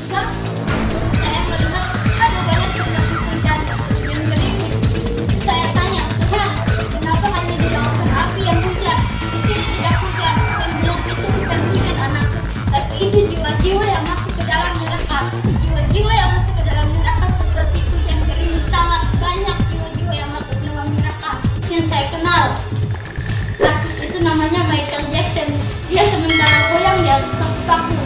juga saya melihat ada banyak hujan yang gerimis. Saya tanya, Tuhan, kenapa hanya di lautan api yang hujan? Di sini tidak hujan. Tuhan bilang itu bukan hujan anakku, tapi itu jiwa-jiwa yang masuk ke dalam neraka. Jiwa-jiwa yang masuk ke dalam neraka seperti hujan gerimis, sangat banyak jiwa-jiwa yang masuk ke dalam neraka. Yang saya kenal, artis itu namanya Michael Jackson. Dia sementara goyang di atas paku,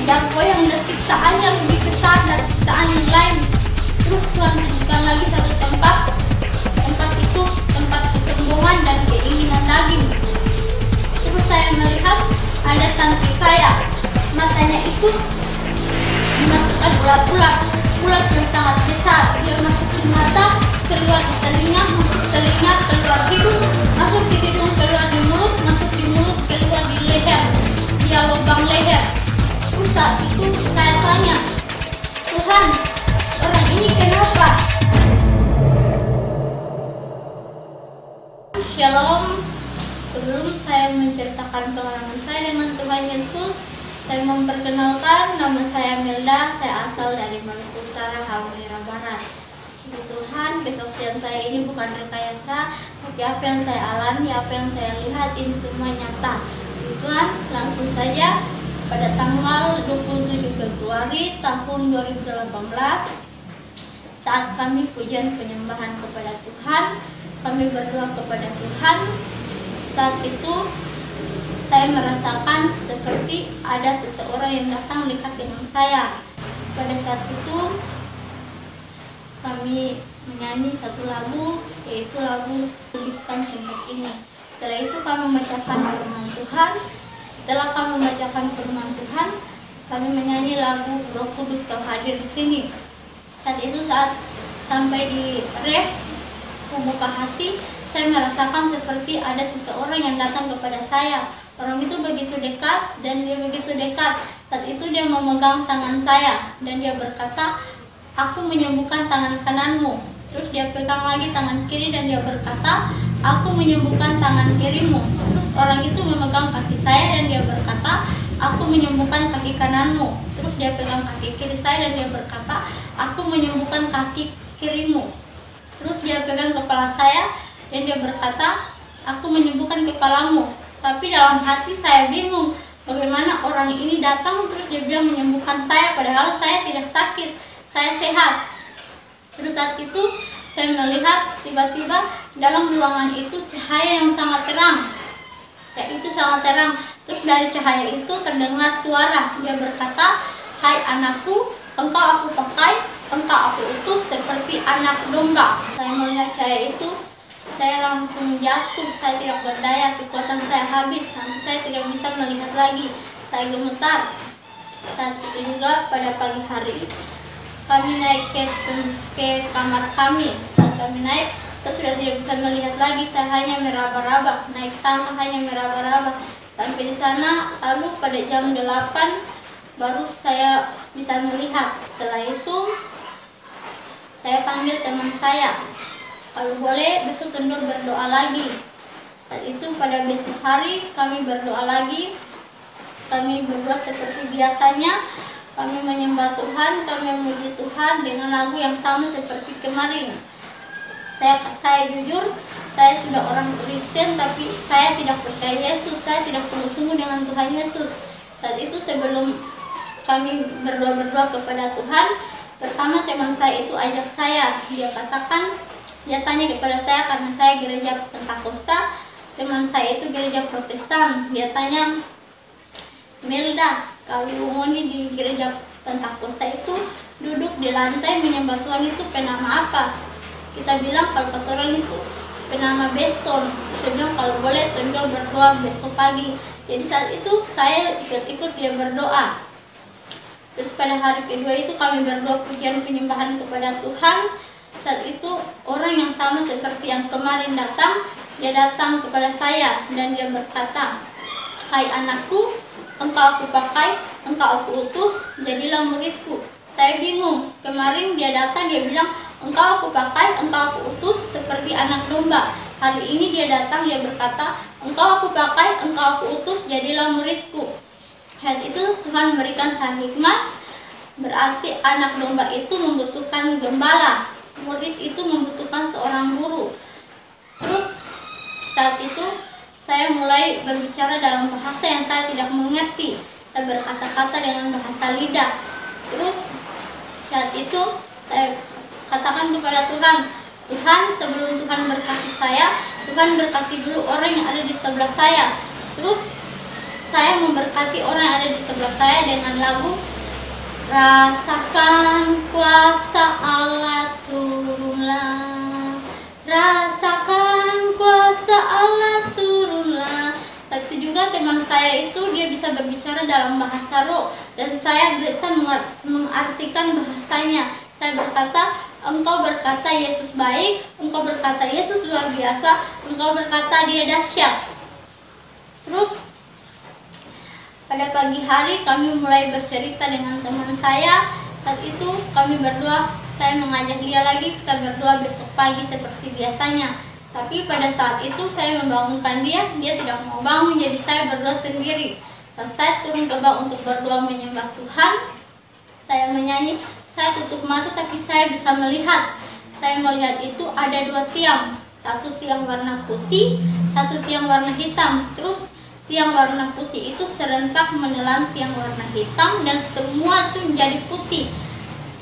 dan goyang dan siksaannya lebih besar dari siksaan yang lain. Terus Tuhan tunjukkan lagi satu tempat itu tempat kesombongan dan keinginan daging. Terus saya melihat ada tantri saya, matanya itu dimasukkan ulat yang sangat besar. Dia masuk di mata, keluar di telinga, masuk telinga, keluar hidung, masuk di hidung, keluar di mulut, masuk di mulut, keluar di leher. Dia lubang leher. Terus saat itu saya tanya, Tuhan, orang ini kenapa? Shalom. Sebelum saya menceritakan pengalaman saya dengan Tuhan Yesus, saya memperkenalkan, nama saya Melda, saya asal dari Maluku Utara, Halmahera Barat. Puji Tuhan, kesaksian saya ini bukan rekayasa, tapi apa yang saya alami, apa yang saya lihat, ini semua nyata. Puji Tuhan, langsung saja pada tanggal 27 Februari tahun 2018, saat kami pujian penyembahan kepada Tuhan, kami berdoa kepada Tuhan. Saat itu saya merasakan seperti ada seseorang yang datang dekat dengan saya. Pada saat itu kami menyanyi satu lagu, yaitu lagu Tuliskan Tempat Ini. Setelah itu kami membacakan firman Tuhan. Setelah kami membacakan firman Tuhan, kami menyanyi lagu Roh Kudus Kau Hadir di Sini. Saat itu saat sampai di ref, membuka hati, saya merasakan seperti ada seseorang yang datang kepada saya. Orang itu begitu dekat dan dia begitu dekat. Saat itu dia memegang tangan saya dan dia berkata, aku menyembuhkan tangan kananmu. Terus dia pegang lagi tangan kiri dan dia berkata, aku menyembuhkan tangan kirimu. Terus orang itu memegang kaki saya dan dia berkata, aku menyembuhkan kaki kananmu. Terus dia pegang kaki kiri saya dan dia berkata, aku menyembuhkan kaki kirimu. Terus dia pegang kepala saya dan dia berkata, aku menyembuhkan kepalamu. Tapi dalam hati saya bingung, bagaimana orang ini datang terus dia bilang menyembuhkan saya, padahal saya tidak sakit, saya sehat. Terus saat itu saya melihat tiba-tiba dalam ruangan itu cahaya yang sangat terang. Cahaya itu sangat terang. Terus dari cahaya itu terdengar suara. Dia berkata, hai anakku, engkau aku pakai, engkau aku utus seperti anak domba. Saya melihat cahaya itu, saya langsung jatuh, saya tidak berdaya, kekuatan saya habis, sampai saya tidak bisa melihat lagi. Saya gemetar. Saat itu juga pada pagi hari, kami naik ke kamar kami. Saat kami naik, saya sudah tidak bisa melihat lagi, saya hanya meraba-raba, naik tangga hanya meraba-raba. Sampai di sana, lalu pada jam 8 baru saya bisa melihat. Setelah itu, saya panggil teman saya, kalau boleh besok Tondo berdoa lagi. Saat itu pada besok hari kami berdoa lagi. Kami berdoa seperti biasanya. Kami menyembah Tuhan, kami memuji Tuhan dengan lagu yang sama seperti kemarin. Saya jujur, saya sudah orang Kristen, tapi saya tidak percaya Yesus. Saya tidak sungguh-sungguh dengan Tuhan Yesus. Saat itu sebelum kami berdoa kepada Tuhan, pertama teman saya itu ajak saya. Dia tanya kepada saya karena saya gereja Pentakosta, teman saya itu gereja Protestan. Dia tanya, Melda, kalau Moni di gereja Pentakosta itu duduk di lantai menyembah Tuhan itu penama apa? Kita bilang kalau kata orang itu penama Beston. Saya bilang kalau boleh Tondo berdoa besok pagi. Jadi saat itu saya ikut-ikut dia berdoa. Terus pada hari kedua itu kami berdoa pujian penyembahan kepada Tuhan. Saat itu orang yang sama seperti yang kemarin datang, dia datang kepada saya dan dia berkata, hai anakku, engkau aku pakai, engkau aku utus, jadilah muridku. Saya bingung, kemarin dia datang, dia bilang, engkau aku pakai, engkau aku utus seperti anak domba. Hari ini dia datang, dia berkata, engkau aku pakai, engkau aku utus, jadilah muridku. Saat itu Tuhan memberikan saya hikmat. Berarti anak domba itu membutuhkan gembala, murid itu membutuhkan seorang guru. Terus saat itu saya mulai berbicara dalam bahasa yang saya tidak mengerti. Saya berkata-kata dengan bahasa lidah. Terus saat itu saya katakan kepada Tuhan, Tuhan, sebelum Tuhan berkati saya, Tuhan berkati dulu orang yang ada di sebelah saya. Terus saya memberkati orang yang ada di sebelah saya dengan lagu Rasakan kuasa Allah turunlah, rasakan kuasa Allah turunlah. Tapi juga teman saya itu dia bisa berbicara dalam bahasa roh dan saya bisa mengartikan bahasanya. Saya berkata, engkau berkata Yesus baik, engkau berkata Yesus luar biasa, engkau berkata dia dahsyat. Terus pada pagi hari kami mulai bercerita dengan teman saya. Saat itu kami berdua, saya mengajak dia lagi, kita berdua besok pagi seperti biasanya. Tapi pada saat itu saya membangunkan dia, dia tidak mau bangun, jadi saya berdoa sendiri. Lalu saya turun ke bawah untuk berdoa menyembah Tuhan. Saya menyanyi, saya tutup mata tapi saya bisa melihat. Saya melihat itu ada 2 tiang, satu tiang warna putih, satu tiang warna hitam. Terus tiang warna putih itu serentak menelan tiang warna hitam dan semua itu menjadi putih.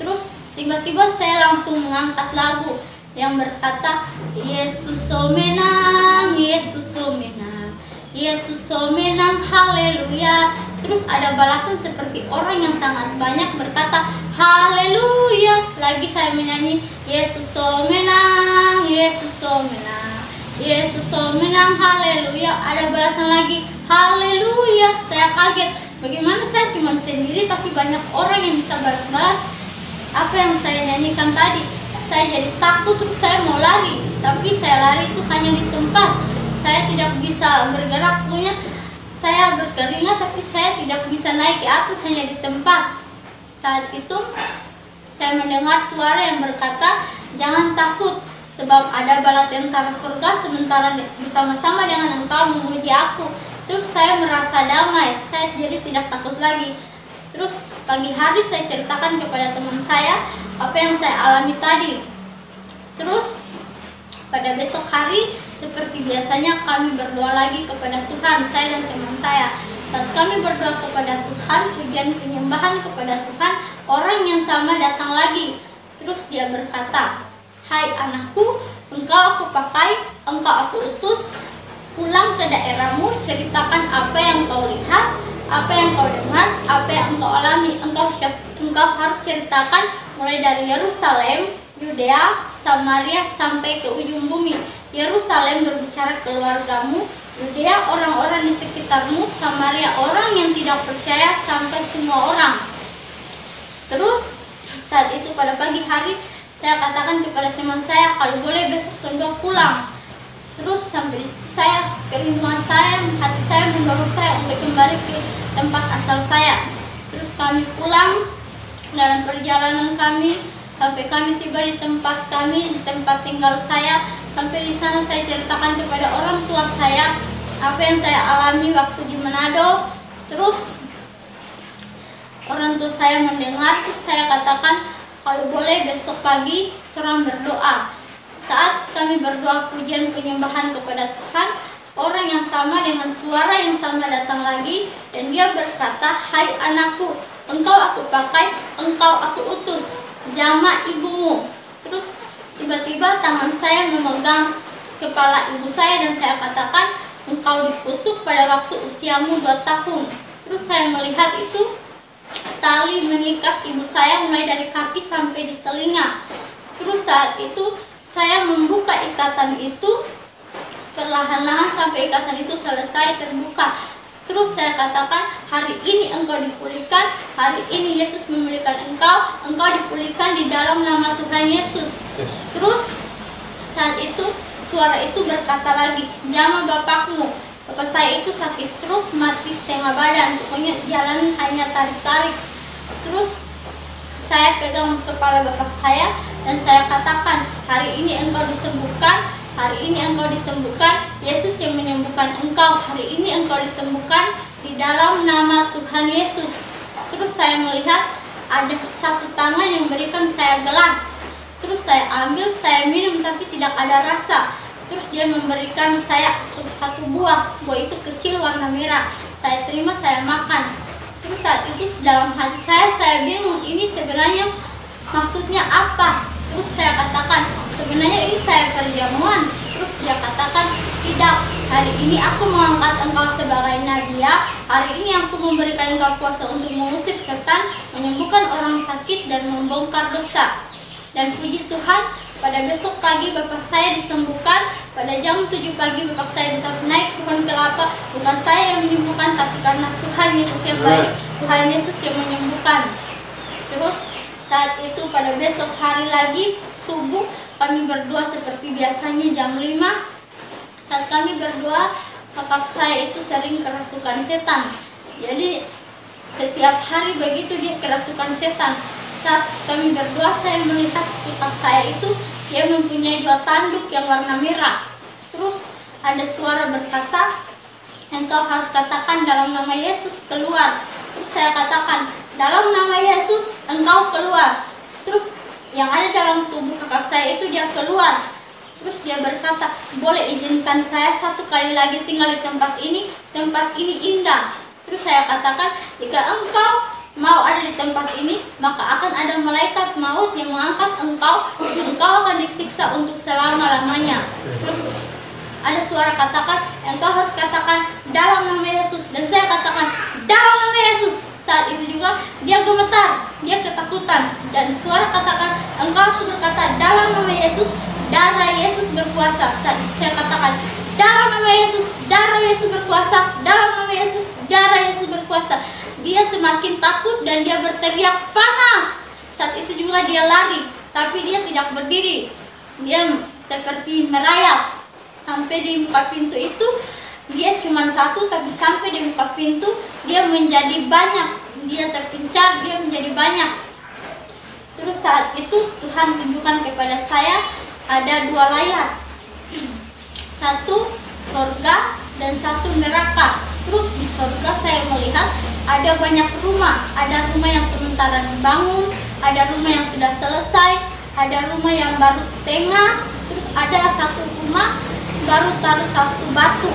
Terus tiba-tiba saya langsung mengangkat lagu yang berkata Yesus so menang, Yesus so menang, Yesus so menang, haleluya. Terus ada balasan seperti orang yang sangat banyak berkata haleluya. Lagi saya menyanyi Yesus so menang, Yesus so menang, Yesus so menang, haleluya. Ada balasan lagi haleluya. Saya kaget, bagaimana saya cuma sendiri tapi banyak orang yang bisa balas-balas apa yang saya nyanyikan tadi. Saya jadi takut, terus saya mau lari, tapi saya lari itu hanya di tempat. Saya tidak bisa bergerak, punya saya berkeringat tapi saya tidak bisa naik ke atas, hanya di tempat. Saat itu saya mendengar suara yang berkata, jangan takut, sebab ada bala tentara surga sementara bersama-sama dengan engkau memuji aku. Terus saya merasa damai, saya jadi tidak takut lagi. Terus pagi hari saya ceritakan kepada teman saya apa yang saya alami tadi. Terus pada besok hari seperti biasanya kami berdoa lagi kepada Tuhan, saya dan teman saya. Saat kami berdoa kepada Tuhan, pujian penyembahan kepada Tuhan, orang yang sama datang lagi. Terus dia berkata, hai anakku, engkau aku pakai, engkau aku utus, pulang ke daerahmu, ceritakan apa yang kau lihat, apa yang kau dengar, apa yang engkau alami. Engkau harus ceritakan mulai dari Yerusalem, Yudea, Samaria sampai ke ujung bumi. Yerusalem berbicara keluargamu, Yudea orang-orang di sekitarmu, Samaria orang yang tidak percaya sampai semua orang. Terus saat itu pada pagi hari saya katakan kepada teman saya, kalau boleh besok kedua pulang. Terus sampai di situ saya, kerinduan saya, hati saya mendorong saya untuk kembali ke tempat asal saya. Terus kami pulang. Dalam perjalanan kami sampai kami tiba di tempat kami, di tempat tinggal saya. Sampai di sana saya ceritakan kepada orang tua saya apa yang saya alami waktu di Manado. Terus orang tua saya mendengar, terus saya katakan kalau boleh besok pagi orang berdoa. Saat kami berdoa pujian penyembahan kepada Tuhan, orang yang sama dengan suara yang sama datang lagi dan dia berkata, hai anakku, engkau aku pakai, engkau aku utus, jama ibumu. Terus tiba-tiba tangan saya memegang kepala ibu saya dan saya katakan, engkau dikutuk pada waktu usiamu 2 tahun. Terus saya melihat itu tali mengikat ibu saya mulai dari kaki sampai di telinga. Terus saat itu saya membuka ikatan itu perlahan-lahan sampai ikatan itu selesai terbuka. Terus saya katakan, hari ini engkau dipulihkan, hari ini Yesus memulihkan engkau dipulihkan di dalam nama Tuhan Yesus. Terus saat itu suara itu berkata lagi, jama bapakmu. Bapak saya itu sakit stroke, mati setengah badan, pokoknya jalan hanya tarik-tarik. Terus saya pegang kepala bapak saya dan saya katakan, hari ini engkau disembuhkan, hari ini engkau disembuhkan, Yesus yang menyembuhkan engkau, hari ini engkau disembuhkan di dalam nama Tuhan Yesus. Terus saya melihat ada satu tangan yang memberikan saya gelas. Terus saya ambil, saya minum, tapi tidak ada rasa. Terus dia memberikan saya satu buah itu kecil warna merah. Saya terima, saya makan. Terus saat itu dalam hati saya bingung, ini sebenarnya maksudnya apa? Terus saya katakan, sebenarnya ini saya perjamuan. Terus dia katakan, tidak, hari ini aku mengangkat engkau sebagai nabi ya. Hari ini aku memberikan engkau kuasa untuk mengusir setan, menyembuhkan orang sakit, dan membongkar dosa. Dan puji Tuhan, pada besok pagi bapak saya disembuhkan. Pada jam 7 pagi bapak saya bisa naik pohon kelapa. Bukan saya yang menyembuhkan, tapi karena Tuhan Yesus yang baik, Tuhan Yesus yang menyembuhkan. Terus saat itu pada besok hari lagi subuh, kami berdoa seperti biasanya jam 5. Saat kami berdoa, kakak saya itu sering kerasukan setan. Jadi setiap hari begitu dia kerasukan setan. Saat kami berdoa, saya melihat kakak saya itu dia mempunyai 2 tanduk yang warna merah. Terus ada suara berkata, engkau harus katakan dalam nama Yesus keluar. Terus saya katakan, dalam nama Yesus engkau keluar. Terus yang ada dalam tubuh kakak saya itu dia keluar. Terus dia berkata, boleh izinkan saya 1 kali lagi tinggal di tempat ini indah. Terus saya katakan, jika engkau mau ada di tempat ini, maka akan ada malaikat maut yang mengangkat engkau akan disiksa untuk selama-lamanya. Terus ada suara katakan, engkau harus katakan dalam nama Yesus. Dan saya katakan, dalam nama Yesus. Saat itu juga dia gemetar, dia ketakutan. Dan suara katakan, engkau harus berkata dalam nama Yesus, darah Yesus berkuasa. Saat itu saya katakan, dalam nama Yesus, darah Yesus berkuasa, dalam nama Yesus, darah Yesus berkuasa. Dia semakin takut dan dia berteriak panas. Saat itu juga dia lari, tapi dia tidak berdiri. Dia seperti merayap. Sampai di muka pintu itu, dia cuma 1, tapi sampai di muka pintu, dia menjadi banyak. Dia terpencar, dia menjadi banyak. Terus saat itu Tuhan tunjukkan kepada saya ada 2 layar. 1 surga dan 1 neraka. Terus di surga saya melihat ada banyak rumah. Ada rumah yang sementara dibangun, ada rumah yang sudah selesai, ada rumah yang baru setengah. Terus ada 1 rumah baru taruh 1 batu.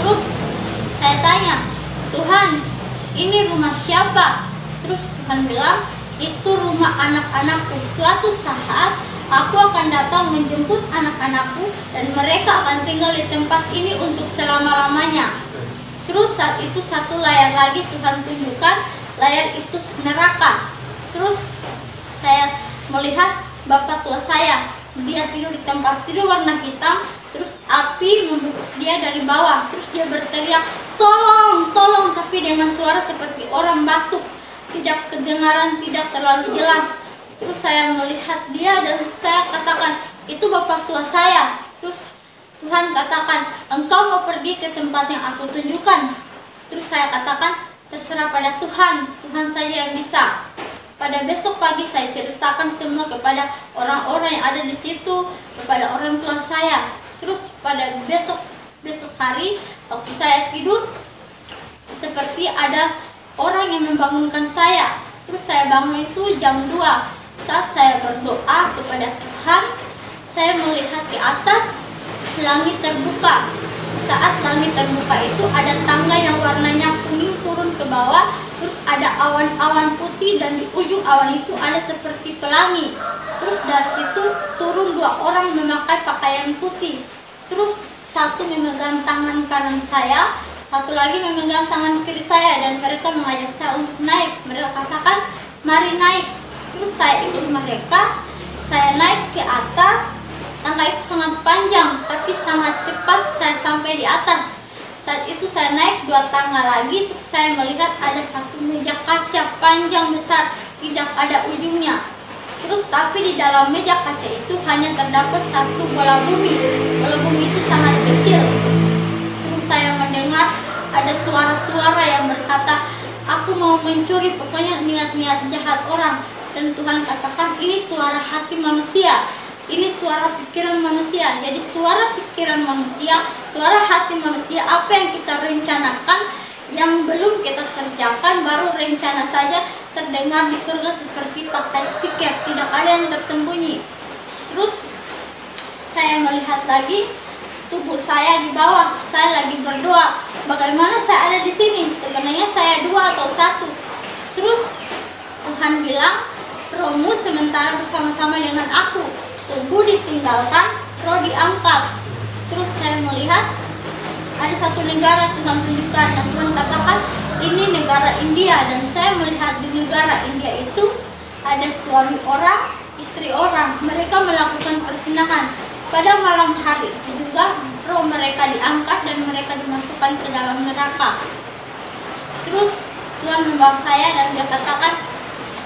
Terus saya tanya, Tuhan, ini rumah siapa? Terus Tuhan bilang, itu rumah anak-anakku. Suatu saat aku akan datang menjemput anak-anakku dan mereka akan tinggal di tempat ini untuk selama-lamanya. Terus saat itu 1 layar lagi Tuhan tunjukkan, layar itu neraka. Terus saya melihat bapak tua saya, dia tidur di tempat tidur warna hitam. Terus api membungkus dia dari bawah. Terus dia berteriak, tolong, tolong, tapi dengan suara seperti orang batuk, tidak kedengaran, tidak terlalu jelas. Terus saya melihat dia dan saya katakan, itu bapak tua saya. Terus Tuhan katakan, engkau mau pergi ke tempat yang aku tunjukkan. Terus saya katakan, terserah pada Tuhan, Tuhan saja yang bisa. Pada besok pagi saya ceritakan semua kepada orang-orang yang ada di situ, kepada orang tua saya. Terus pada besok hari, waktu saya tidur, seperti ada orang yang membangunkan saya. Terus saya bangun itu jam 2. Saat saya berdoa kepada Tuhan, saya melihat ke atas, langit terbuka. Saat langit terbuka itu ada tangga yang warnanya kuning turun ke bawah. Terus ada awan-awan putih dan di ujung awan itu ada seperti pelangi. Terus dari situ turun 2 orang memakai pakaian putih. Terus 1 memegang tangan kanan saya, 1 lagi memegang tangan kiri saya, dan mereka mengajak saya untuk naik. Mereka katakan, mari naik. Terus saya ikut mereka, saya naik ke atas. Tangga itu sangat panjang, tapi sangat cepat saya sampai di atas. Saat itu saya naik 2 tangga lagi, terus saya melihat ada 1 meja kaca panjang besar, tidak ada ujungnya. Terus tapi di dalam meja kaca itu hanya terdapat 1 bola bumi. Bola bumi itu sangat kecil. Terus saya mendengar ada suara-suara yang berkata, aku mau mencuri, pokoknya niat-niat jahat orang. Dan Tuhan katakan, ini suara hati manusia. Ini suara pikiran manusia. Jadi suara pikiran manusia, suara hati manusia, apa yang kita rencanakan, yang belum kita kerjakan, baru rencana saja, terdengar di surga seperti pakai speaker, tidak ada yang tersembunyi. Terus saya melihat lagi tubuh saya di bawah, saya lagi berdoa. Bagaimana saya ada di sini? Sebenarnya saya 2 atau 1. Terus Tuhan bilang, rohmu sementara bersama-sama dengan aku, tubuh ditinggalkan, roh diangkat. Terus saya melihat ada satu negara Tuhan tunjukkan, dan Tuhan katakan ini negara India. Dan saya melihat di negara India itu ada suami orang, istri orang, mereka melakukan perzinahan. Pada malam hari itu juga roh mereka diangkat dan mereka dimasukkan ke dalam neraka. Terus Tuhan membawa saya dan dia katakan,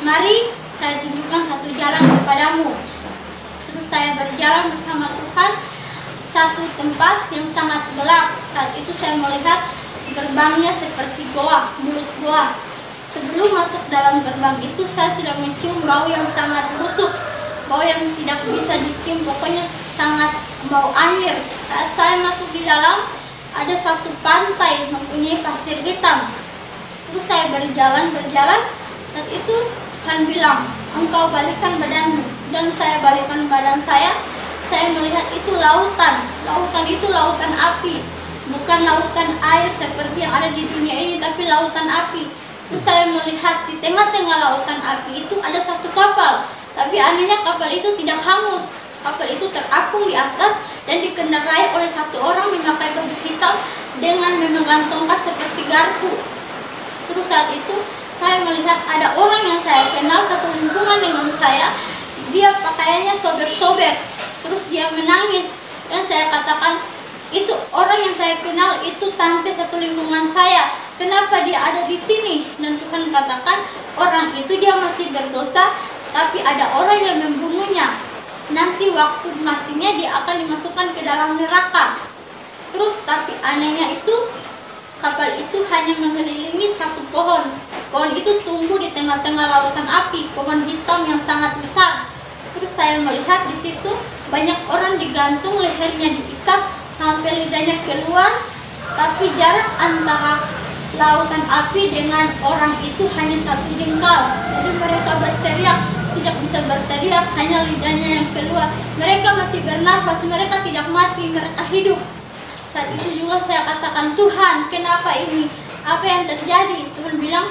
mari saya tunjukkan satu jalan kepadamu. Terus saya berjalan bersama Tuhan satu tempat yang sangat gelap. Saat itu saya melihat gerbangnya seperti goa, mulut goa. Sebelum masuk dalam gerbang itu saya sudah mencium bau yang sangat busuk, bau yang tidak bisa dicium, pokoknya sangat bau air. Saat saya masuk di dalam, ada satu pantai mempunyai pasir hitam. Terus saya berjalan, saat itu Tuhan bilang, engkau balikkan badanmu. Dan saya balikkan badan saya melihat itu lautan. Lautan itu lautan api, bukan lautan air seperti yang ada di dunia ini, tapi lautan api. Terus saya melihat di tengah-tengah lautan api itu ada satu kapal, tapi anehnya kapal itu tidak hangus. Kapal itu terapung di atas dan dikendarai oleh satu orang memakai baju hitam dengan memegang tongkat seperti garpu. Terus saat itu saya melihat ada orang yang saya kenal satu lingkungan dengan saya, dia pakaiannya sobek-sobek, terus dia menangis. Dan saya katakan, itu orang yang saya kenal, itu tante satu lingkungan saya, kenapa dia ada di sini? Dan Tuhan katakan, orang itu dia masih berdosa, tapi ada orang yang membunuhnya. Nanti waktu matinya dia akan dimasukkan ke dalam neraka. Terus tapi anehnya itu, kapal itu hanya mengelilingi satu pohon. Pohon itu tumbuh di tengah-tengah lautan api, pohon hitam yang sangat besar. Terus saya melihat di situ banyak orang digantung, lehernya diikat sampai lidahnya keluar, tapi jarak antara lautan api dengan orang itu hanya 1 jengkal. Jadi mereka berteriak, tidak bisa berteriak, hanya lidahnya yang keluar. Mereka masih bernafas, mereka tidak mati, mereka hidup. Saat itu juga saya katakan, Tuhan, kenapa ini? Apa yang terjadi? Tuhan bilang,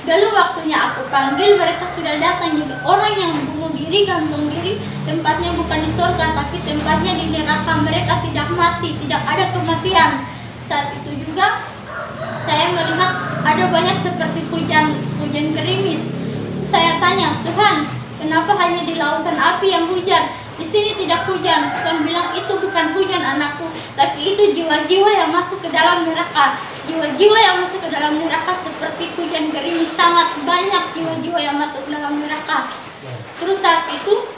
belum waktunya aku panggil, mereka sudah datang. Jadi orang yang bunuh diri, gantung diri, tempatnya bukan di surga, tapi tempatnya di neraka. Mereka tidak mati, tidak ada kematian. Saat itu juga saya melihat ada banyak seperti hujan gerimis. Saya tanya, Tuhan, kenapa hanya di lautan api yang hujan? Di sini tidak hujan. Tuhan bilang, itu bukan hujan anakku, tapi itu jiwa-jiwa yang masuk ke dalam neraka. Jiwa-jiwa yang masuk ke dalam neraka seperti hujan gerimis, sangat banyak jiwa-jiwa yang masuk ke dalam neraka. Terus saat itu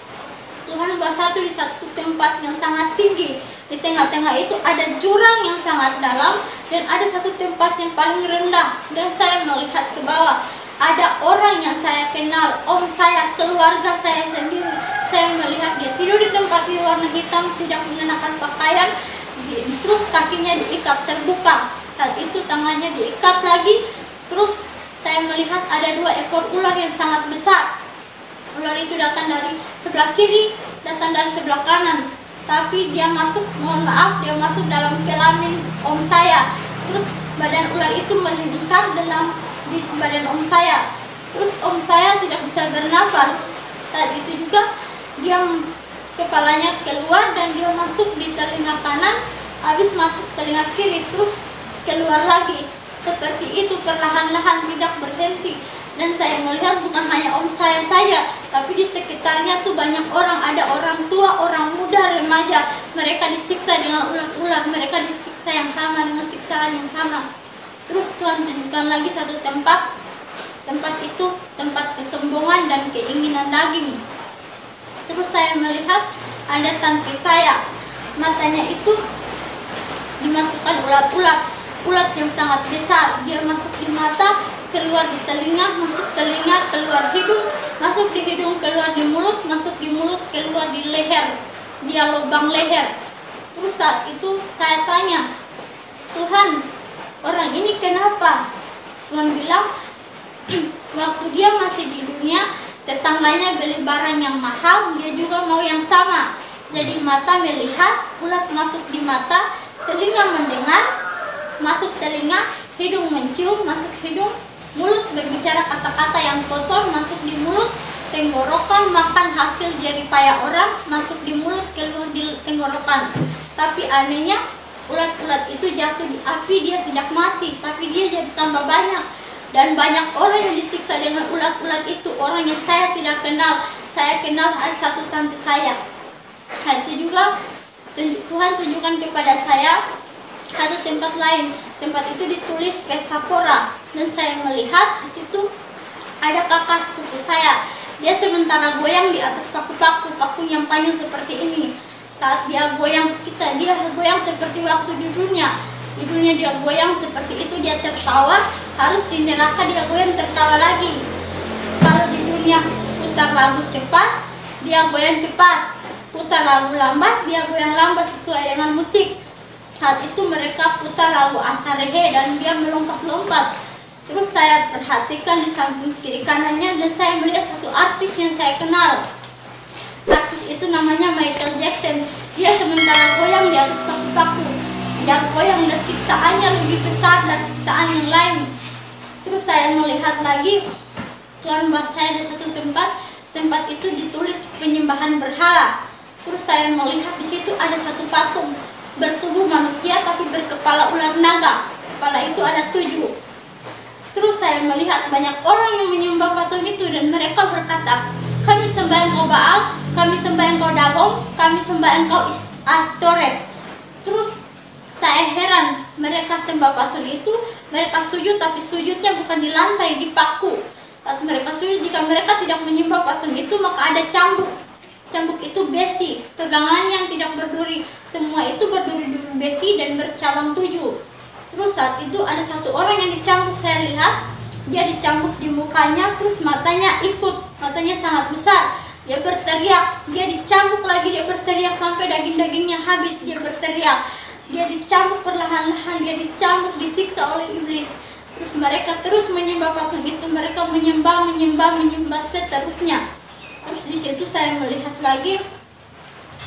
Tuhan bawa di satu tempat yang sangat tinggi. Di tengah-tengah itu ada jurang yang sangat dalam dan ada satu tempat yang paling rendah. Dan saya melihat ke bawah, ada orang yang saya kenal, om saya, keluarga saya sendiri. Saya melihat dia tidur di tempat yang warna hitam, tidak mengenakan pakaian, terus kakinya diikat terbuka. Saat itu tangannya diikat lagi. Terus saya melihat ada 2 ekor ular yang sangat besar. Ular itu datang dari sebelah kiri, datang dari sebelah kanan. Tapi dia masuk, mohon maaf, dia masuk dalam kelamin om saya. Terus badan ular itu melingkar di badan om saya. Terus om saya tidak bisa bernafas. Saat itu juga dia kepalanya keluar dan dia masuk di telinga kanan, habis masuk telinga kiri, terus keluar lagi. Seperti itu perlahan-lahan, tidak berhenti. Dan saya melihat bukan hanya om saya saja, tapi di sekitarnya tuh banyak orang, ada orang tua, orang muda, remaja. Mereka disiksa dengan ular-ular, mereka disiksa yang sama dengan siksaan yang sama. Terus Tuhan tunjukkan lagi satu tempat. Tempat itu tempat kesombongan dan keinginan daging. Terus saya melihat ada tante saya, matanya itu dimasukkan ulat-ulat, ulat yang sangat besar. Dia masuk di mata, keluar di telinga, masuk telinga, keluar hidung, masuk di hidung, keluar di mulut, masuk di mulut, keluar di leher. Dia lubang leher. Terus saat itu saya tanya, Tuhan, orang ini kenapa? Tuhan bilang, Waktu dia masih di dunia, tetangganya beli barang yang mahal, dia juga mau yang sama. Jadi mata melihat, ulat masuk di mata, telinga mendengar, masuk telinga, hidung mencium, masuk hidung, mulut berbicara kata-kata yang kotor, masuk di mulut, tenggorokan makan hasil jeripaya orang, masuk di mulut, keluar di tenggorokan. Tapi anehnya, ulat-ulat itu jatuh di api, dia tidak mati, tapi dia jadi tambah banyak. Dan banyak orang yang disiksa dengan ulat-ulat itu, orang yang saya tidak kenal. Saya kenal ada satu tante saya. Nah, itu juga Tuhan tunjukkan kepada saya satu tempat lain. Tempat itu ditulis Pesta Pora, dan saya melihat di situ ada kakak sepupu saya. Dia sementara goyang di atas paku-paku, paku yang panjang seperti ini. Saat dia goyang dia goyang seperti waktu di dunia. Di dunia dia goyang seperti itu, dia tertawa. Harus di neraka dia goyang tertawa lagi. Kalau di dunia putar lagu cepat, dia goyang cepat. Putar lagu lambat, dia goyang lambat sesuai dengan musik. Saat itu mereka putar lagu Asarehe dan dia melompat-lompat. Terus saya perhatikan di samping kiri kanannya dan saya melihat satu artis yang saya kenal. Artis itu namanya Michael Jackson. Dia sementara goyang di atas paku-paku. Dia goyang dan siksaannya lebih besar dari siksaan yang lain. Terus saya melihat lagi, Tuhan bahas saya di satu tempat itu ditulis penyembahan berhala. Terus saya melihat di situ ada satu patung bertubuh manusia tapi berkepala ular naga. Kepala itu ada 7. Terus saya melihat banyak orang yang menyembah patung itu dan mereka berkata, kami sembah engkau Baal, kami sembah engkau Dagon, kami sembah engkau Astoret. Terus saya heran, mereka sembah patung itu, mereka sujud tapi sujudnya bukan di lantai, di paku. Saat mereka sujud, jika mereka tidak menyembah patung itu maka ada cambuk. Cambuk itu besi, pegangan yang tidak berduri. Semua itu berduri-duri besi dan bercabang 7. Terus saat itu ada satu orang yang dicambuk, saya lihat dia dicambuk di mukanya, terus matanya ikut, matanya sangat besar. Dia berteriak, dia dicambuk lagi, dia berteriak sampai daging-dagingnya habis, dia berteriak. Dia dicambuk perlahan-lahan, dia dicambuk, disiksa oleh iblis. Terus mereka terus menyembah patung itu, mereka menyembah seterusnya. Terus di situ saya melihat lagi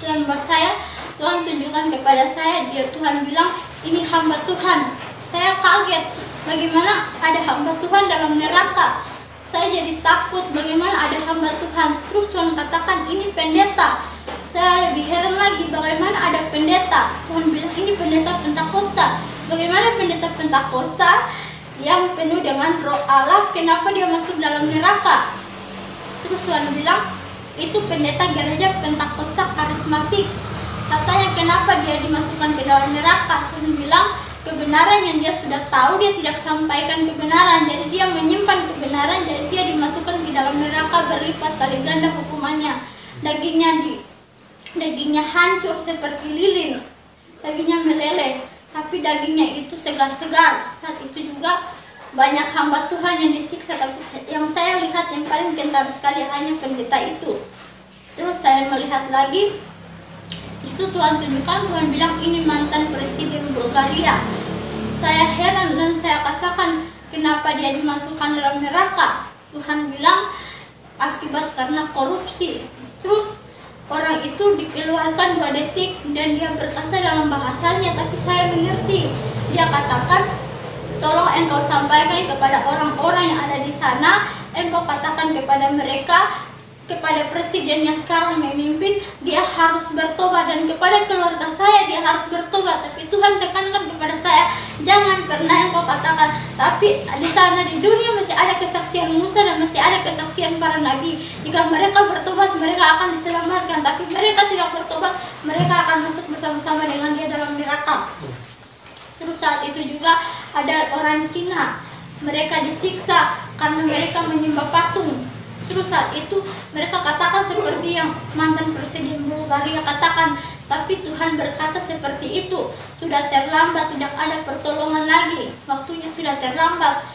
Tuhan bahas saya, Tuhan tunjukkan kepada saya, Tuhan bilang ini hamba Tuhan. Saya kaget, bagaimana ada hamba Tuhan dalam neraka. Saya jadi takut, bagaimana ada hamba Tuhan. Terus Tuhan katakan ini pendeta. Saya lebih heran lagi, bagaimana ada pendeta. Tuhan bilang ini pendeta Pentakosta. Bagaimana pendeta Pentakosta yang penuh dengan roh Allah, kenapa dia masuk dalam neraka? Terus Tuhan bilang itu pendeta gereja Pentakosta karismatik. Katanya kenapa dia dimasukkan ke dalam neraka? Tuhan bilang kebenaran yang dia sudah tahu dia tidak sampaikan kebenaran, jadi dia menyimpan kebenaran, jadi dia dimasukkan ke dalam neraka berlipat kali ganda hukumannya. Dagingnya hancur seperti lilin, dagingnya meleleh, tapi dagingnya itu segar-segar. Saat itu juga banyak hamba Tuhan yang disiksa, tapi yang saya lihat yang paling kental sekali hanya pendeta itu. Terus saya melihat lagi, itu Tuhan tunjukkan, Tuhan bilang ini mantan presiden Bulgaria. Saya heran dan saya katakan kenapa dia dimasukkan dalam neraka. Tuhan bilang akibat karena korupsi. Terus orang itu dikeluarkan 2 detik dan dia berkata dalam bahasanya, tapi saya mengerti. Dia katakan, tolong engkau sampaikan kepada orang-orang yang ada di sana, engkau katakan kepada mereka, kepada presiden yang sekarang memimpin, dia harus bertobat, dan kepada keluarga saya dia harus bertobat. Tapi Tuhan tekankan kepada saya, jangan pernah engkau katakan, tapi di sana di dunia masih ada kesaksian Musa dan masih ada kesaksian para nabi. Jika mereka bertobat, mereka akan diselamatkan, tapi mereka tidak bertobat, mereka akan masuk bersama-sama dengan dia dalam neraka. Terus saat itu juga ada orang Cina, mereka disiksa karena mereka menyembah patung. Terus saat itu mereka katakan seperti yang mantan presiden Bulgaria katakan, tapi Tuhan berkata seperti itu, sudah terlambat, tidak ada pertolongan lagi, waktunya sudah terlambat.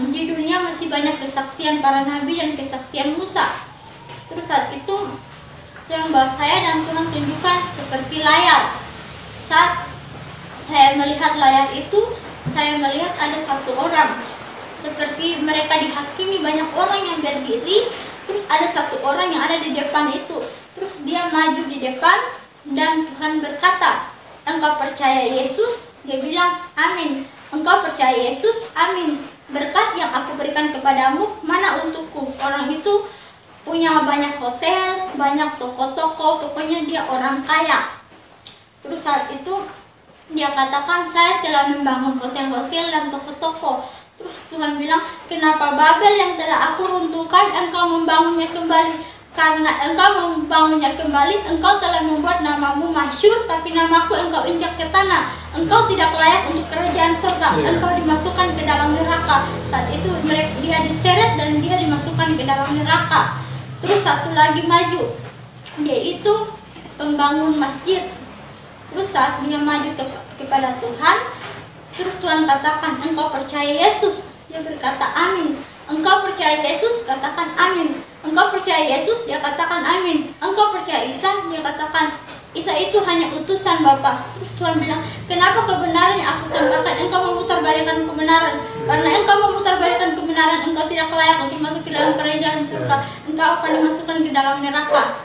Di dunia masih banyak kesaksian para nabi dan kesaksian Musa. Terus saat itu Tuhan bawa saya dan Tuhan tunjukkan seperti layar. Saat saya melihat layar itu, saya melihat ada satu seperti mereka dihakimi, banyak orang yang berdiri. Terus ada satu orang yang ada di depan itu. Terus dia maju di depan dan Tuhan berkata, engkau percaya Yesus? Dia bilang, amin. Engkau percaya Yesus? Amin. Berkat yang aku berikan kepadamu mana untukku? Orang itu punya banyak hotel, banyak toko-toko, pokoknya dia orang kaya. Terus saat itu dia katakan, saya telah membangun hotel-hotel dan toko-toko. Terus Tuhan bilang, kenapa Babel yang telah aku runtuhkan engkau membangunnya kembali? Karena engkau membangunnya kembali, engkau telah membuat namamu masyhur, tapi namaku engkau injak ke tanah. Engkau tidak layak untuk kerajaan surga. Engkau dimasukkan ke dalam neraka. Saat itu dia diseret dan dia dimasukkan ke dalam neraka. Terus satu lagi maju, dia itu pembangun masjid. Terus saat dia maju kepada Tuhan, terus Tuhan katakan, engkau percaya Yesus? Dia berkata, amin. Engkau percaya Yesus? Katakan amin. Engkau percaya Yesus? Dia katakan amin. Engkau percaya Isa? Dia katakan, Isa itu hanya utusan Bapa. Terus Tuhan bilang, kenapa kebenaran yang aku sampaikan engkau memutarbalikkan kebenaran? Karena engkau memutarbalikkan kebenaran, engkau tidak layak untuk masuk ke dalam kerajaan surga. Engkau akan dimasukkan ke dalam neraka.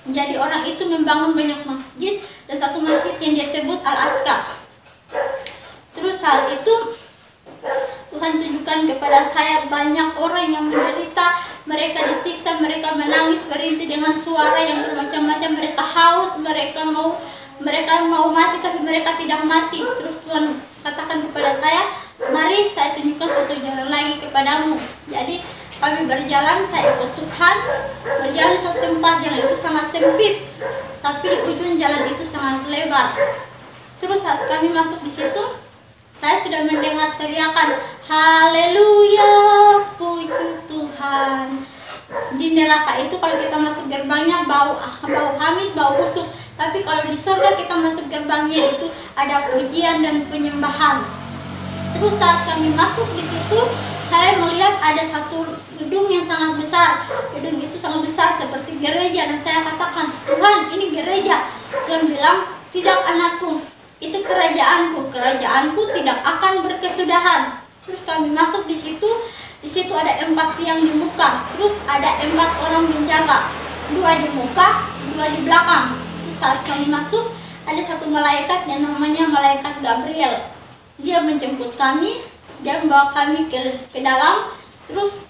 Jadi orang itu membangun banyak masjid, dan satu masjid yang dia sebut Al-Aqsa. Terus saat itu Tuhan tunjukkan kepada saya banyak orang yang menderita, mereka disiksa, mereka menangis, berhenti dengan suara yang bermacam-macam, mereka haus, mereka mau mati tapi mereka tidak mati. Terus Tuhan katakan kepada saya, mari saya tunjukkan satu jalan lagi kepadamu. Jadi kami berjalan, saya ikut Tuhan, berjalan satu tempat yang itu sangat sempit, tapi di ujung jalan itu sangat lebar. Terus saat kami masuk di situ, saya sudah mendengar teriakan, haleluya, puji Tuhan. Di neraka itu kalau kita masuk gerbangnya bau hamis, bau busuk. Tapi kalau di surga kita masuk gerbangnya itu ada pujian dan penyembahan. Terus saat kami masuk di situ, saya melihat ada satu gedung yang sangat besar. Gedung itu sangat besar seperti gereja, dan saya katakan, Tuhan, ini gereja. Tuhan bilang, tidak anakku, itu kerajaanku. Kerajaanku tidak akan berkesudahan. Terus kami masuk di situ ada 4 tiang di muka. Terus ada 4 orang menjaga, 2 di muka, 2 di belakang. Terus saat kami masuk, ada satu malaikat yang namanya malaikat Gabriel. Dia menjemput kami, dia membawa kami ke dalam. Terus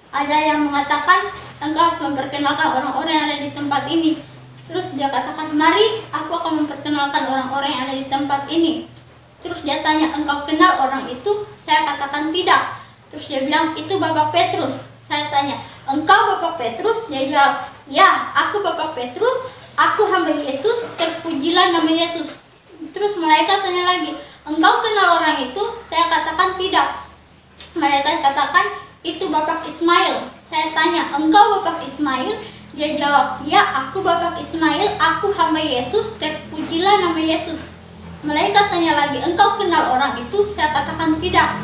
ada yang mengatakan, engkau harus memperkenalkan orang-orang yang ada di tempat ini. Terus dia katakan, mari aku akan memperkenalkan orang-orang yang ada di tempat ini. Terus dia tanya, engkau kenal orang itu? Saya katakan tidak. Terus dia bilang, itu Bapak Petrus. Saya tanya, engkau Bapak Petrus? Dia jawab, ya, aku Bapak Petrus, aku hamba Yesus, terpujilah nama Yesus. Terus malaikat tanya lagi, engkau kenal orang itu? Saya katakan tidak. Malaikat katakan, itu Bapak Ismail. Saya tanya, engkau Bapak Ismail? Dia jawab, ya, aku Bapak Ismail, aku hamba Yesus, terpujilah nama Yesus. Malaikat tanya lagi, engkau kenal orang itu? Saya katakan tidak.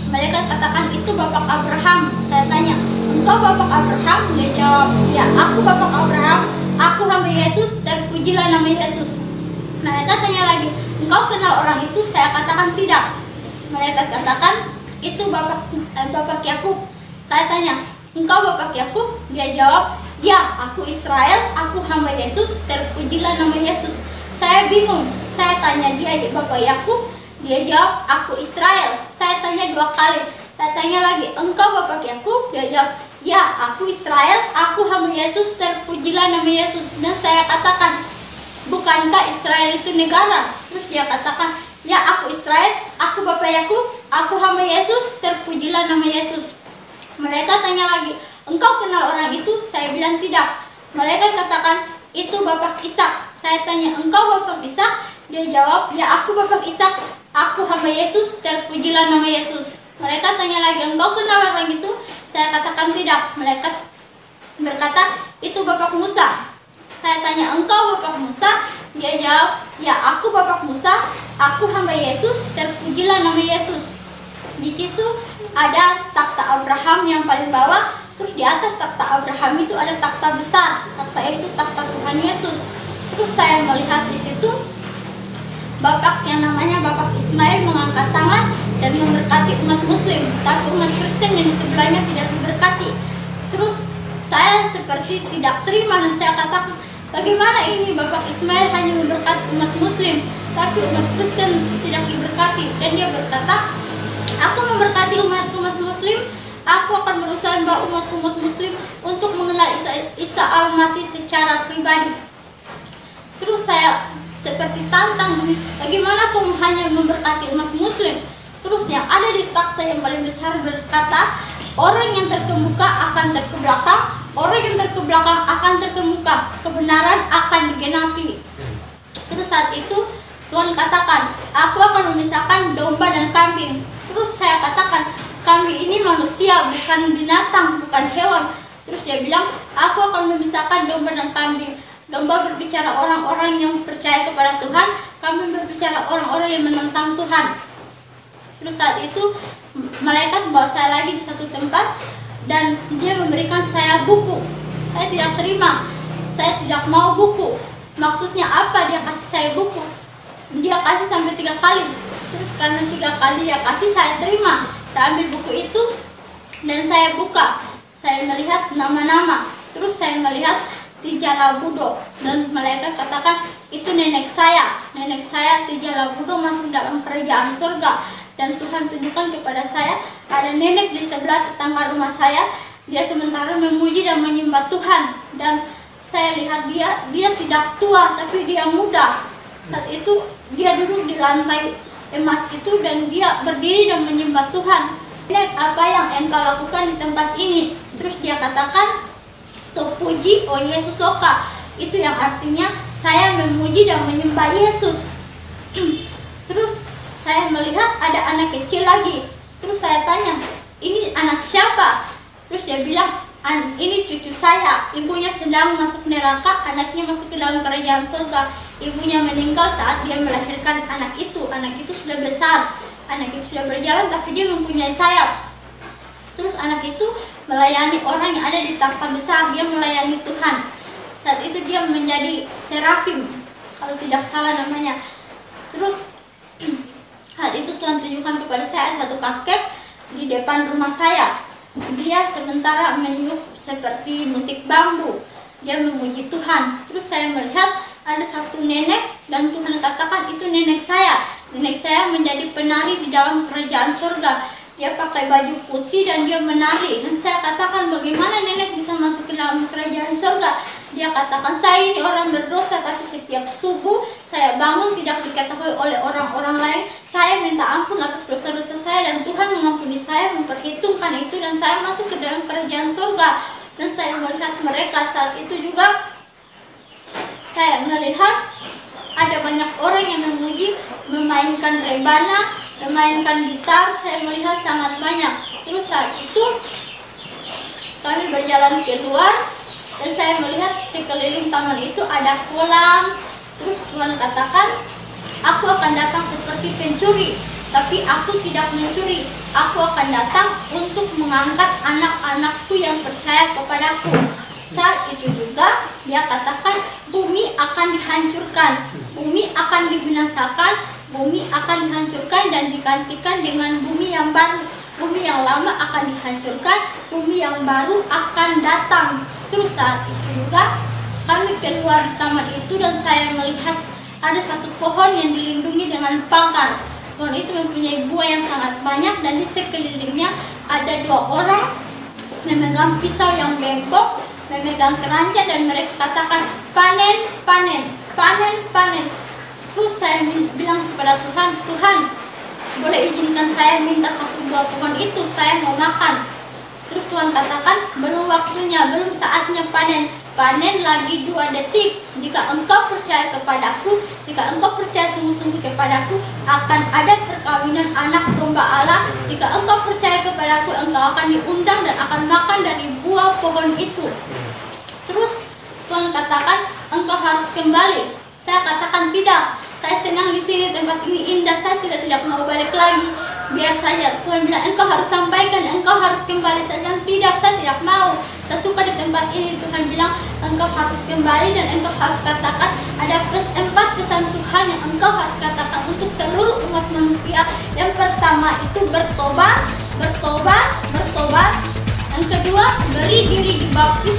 Malaikat katakan, itu Bapak Abraham. Saya tanya, engkau Bapak Abraham? Dia jawab, ya, aku Bapak Abraham, aku hamba Yesus, terpujilah nama Yesus. Malaikat tanya lagi, engkau kenal orang itu? Saya katakan tidak. Malaikat katakan, itu Bapak Yakub. Saya tanya, engkau Bapak Yakub? Dia jawab, ya, aku Israel, aku hamba Yesus, terpujilah nama Yesus. Saya bingung. Saya tanya dia, Bapak Yakub? Dia jawab, aku Israel. Saya tanya 2 kali. Saya tanya lagi, engkau Bapak Yakub? Dia jawab, ya, aku Israel, aku hamba Yesus, terpujilah nama Yesus. Dan saya katakan, bukankah Israel itu negara? Terus dia katakan, ya, aku Israel, aku Bapak Yakub, aku hamba Yesus, terpujilah nama Yesus. Mereka tanya lagi, engkau kenal orang itu? Saya bilang tidak. Mereka katakan, itu Bapak Ishak. Saya tanya, engkau Bapak Ishak? Dia jawab, ya, aku Bapak Ishak, aku hamba Yesus, terpujilah nama Yesus. Mereka tanya lagi, engkau kenal orang itu? Saya katakan tidak. Mereka berkata, itu Bapak Musa. Saya tanya, engkau Bapak Musa? Dia jawab, ya, aku Bapak Musa, aku hamba Yesus, terpujilah nama Yesus. Di situ ada takhta Abraham yang paling bawah. Terus di atas takhta Abraham itu ada takhta besar. Takhta itu takhta Tuhan Yesus. Terus saya melihat di situ Bapak yang namanya Bapak Ismail mengangkat tangan. dan memberkati umat muslim, tapi umat Kristen yang di sebelahnya tidak diberkati. Terus saya seperti tidak terima dan saya katakan, bagaimana ini Bapak Ismail hanya memberkati umat muslim, tapi umat Kristen tidak diberkati? Dan dia berkata, aku memberkati umat muslim, aku akan berusaha membawa umat muslim untuk mengenal Isa Al-Masih secara pribadi. Terus saya seperti tantang, bagaimana aku hanya memberkati umat muslim? Terus yang ada di takhta yang paling besar berkata, orang yang terkemuka akan terkebelakang, orang yang terkebelakang akan terkemuka, kebenaran akan digenapi. Terus saat itu Tuhan katakan, aku akan memisahkan domba dan kambing. Terus saya katakan, kami ini manusia, bukan binatang, bukan hewan. Terus dia bilang, aku akan memisahkan domba dan kambing. Domba berbicara orang-orang yang percaya kepada Tuhan, kambing berbicara orang-orang yang menentang Tuhan. Terus saat itu malaikat membawa saya lagi di satu tempat dan dia memberikan saya buku. Saya tidak terima, saya tidak mau buku. Maksudnya apa dia kasih saya buku? Dia kasih sampai 3 kali. Terus karena 3 kali dia kasih, saya terima. Saya ambil buku itu dan saya buka. Saya melihat nama-nama. Terus saya melihat Tijala Budo, dan malaikat katakan, itu nenek saya. Nenek saya Tijala Budo masuk dalam kerajaan surga. Dan Tuhan tunjukkan kepada saya, ada nenek di sebelah tetangga rumah saya. Dia sementara memuji dan menyembah Tuhan. Dan saya lihat dia tidak tua, tapi dia muda. Saat itu dia duduk di lantai emas itu dan dia berdiri dan menyembah Tuhan. Nenek, apa yang engkau lakukan di tempat ini? Terus dia katakan, Topuji oh Yesus Soka. Itu yang artinya saya memuji dan menyembah Yesus. Terus saya melihat ada anak kecil lagi. Terus saya tanya, ini anak siapa? Terus dia bilang, ini cucu saya. Ibunya sedang masuk neraka, anaknya masuk ke dalam kerajaan surga. Ibunya meninggal saat dia melahirkan anak itu. Anak itu sudah besar, anak itu sudah berjalan, tapi dia mempunyai sayap. Terus anak itu melayani orang yang ada di takhta besar. Dia melayani Tuhan. Saat itu dia menjadi serafim, kalau tidak salah namanya. Terus saat itu Tuhan tunjukkan kepada saya satu kakek di depan rumah saya. Dia sementara meniup seperti musik bambu. Dia memuji Tuhan. Terus saya melihat ada satu nenek dan Tuhan katakan, itu nenek saya. Nenek saya menjadi penari di dalam kerajaan surga. Dia pakai baju putih dan dia menari. Dan saya katakan, bagaimana nenek bisa masuk ke dalam kerajaan surga? Dia katakan, saya ini orang berdosa, tapi setiap subuh saya bangun tidak diketahui oleh orang-orang lain. Saya minta ampun atas dosa-dosa saya dan Tuhan mengampuni saya, memperhitungkan itu, dan saya masuk ke dalam kerajaan surga. Dan saya melihat mereka saat itu juga. Saya melihat ada banyak orang yang memuji, memainkan rebana, memainkan gitar. Saya melihat sangat banyak. Terus saat itu kami berjalan keluar dan saya melihat sekeliling taman itu ada kolam. Terus Tuhan katakan, aku akan datang seperti pencuri, tapi aku tidak mencuri. Aku akan datang untuk mengangkat anak-anakku yang percaya kepadaku. Saat itu juga dia katakan, bumi akan dihancurkan, bumi akan dibinasakan, bumi akan dihancurkan dan digantikan dengan bumi yang baru. Bumi yang lama akan dihancurkan, bumi yang baru akan datang. Terus saat itu juga kami keluar di taman itu dan saya melihat ada satu pohon yang dilindungi dengan pagar. Pohon itu mempunyai buah yang sangat banyak dan di sekelilingnya ada 2 orang memegang pisau yang bengkok, memegang keranjang, dan mereka katakan, panen, panen, panen, panen. Terus saya bilang kepada Tuhan, Tuhan, boleh izinkan saya minta 1 buah pohon itu, saya mau makan. Terus Tuhan katakan, belum waktunya, belum saatnya panen. Panen lagi 2 detik. Jika engkau percaya kepadaku, jika engkau percaya sungguh-sungguh kepadaku, akan ada perkawinan anak domba Allah. Jika engkau percaya kepadaku, engkau akan diundang dan akan makan dari buah pohon itu. Terus Tuhan katakan, engkau harus kembali. Saya katakan, tidak. Saya senang di sini, tempat ini indah, saya sudah tidak mau balik lagi. Biar saja. Tuhan bilang, engkau harus sampaikan, engkau harus kembali. Saya bilang, tidak, saya tidak mau. Saya suka di tempat ini Tuhan bilang engkau harus kembali dan engkau harus katakan ada 4 pesan Tuhan yang engkau harus katakan untuk seluruh umat manusia. Yang pertama itu bertobat. Yang kedua, beri diri dibaptis